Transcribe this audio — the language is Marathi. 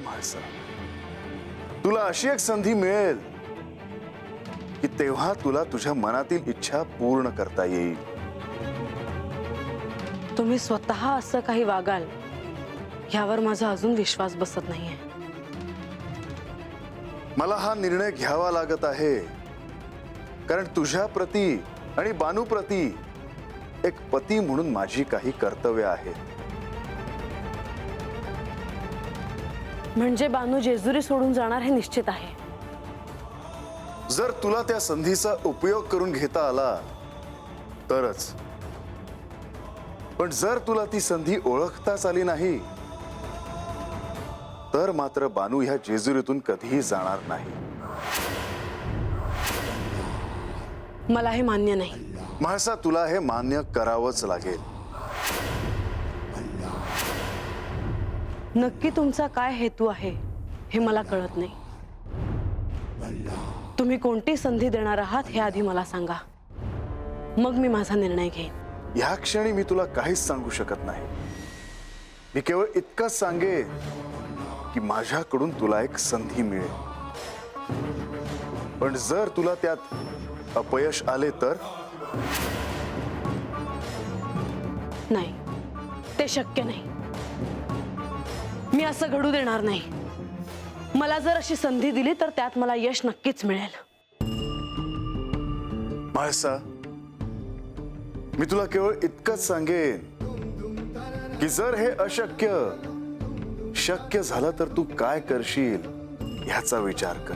म्हाळसा, तुला अशी एक संधी मिळेल की तेव्हा तुला तुझ्या मनातील इच्छा पूर्ण करता येईल. तुम्ही स्वतः असं काही वागाल यावर माझा अजून विश्वास बसत नाहीये. मला हा निर्णय घ्यावा लागत आहे कारण तुझ्या प्रती आणि बानू प्रती एक पती म्हणून माझी काही कर्तव्य आहेत. म्हणजे बानू जेजुरी सोडून जाणार हे निश्चित आहे. जर तुला त्या संधीचा उपयोग करून घेता आला तरच, पण जर तुला ती संधी ओळखताच आली नाही तर मात्र बानू ह्या जेजुरीतून कधीही जाणार नाही. मला हे मान्य नाही. म्हाळसा, तुला हे मान्य करावंच लागेल. नक्की तुमचा काय हेतू आहे हे मला कळत नाही. तुम्ही कोणती संधी देणार आहात हे आधी मला सांगा, मग मी माझा निर्णय घेईन. ह्या क्षणी मी तुला काहीच सांगू शकत नाही. मी केवळ इतकंच सांगेन की माझ्याकडून तुला एक संधी मिळेल, पण जर तुला त्यात अपयश आले तर? नाही, ते शक्य नाही. मी असं घडू देणार नाही. मला जर अशी संधी दिली तर त्यात मला यश नक्कीच मिळेल. म्हाळसा, मी तुला केवळ इतकंच सांगेन की जर हे अशक्य शक्य झालं तर तू काय करशील ह्याचा विचार कर.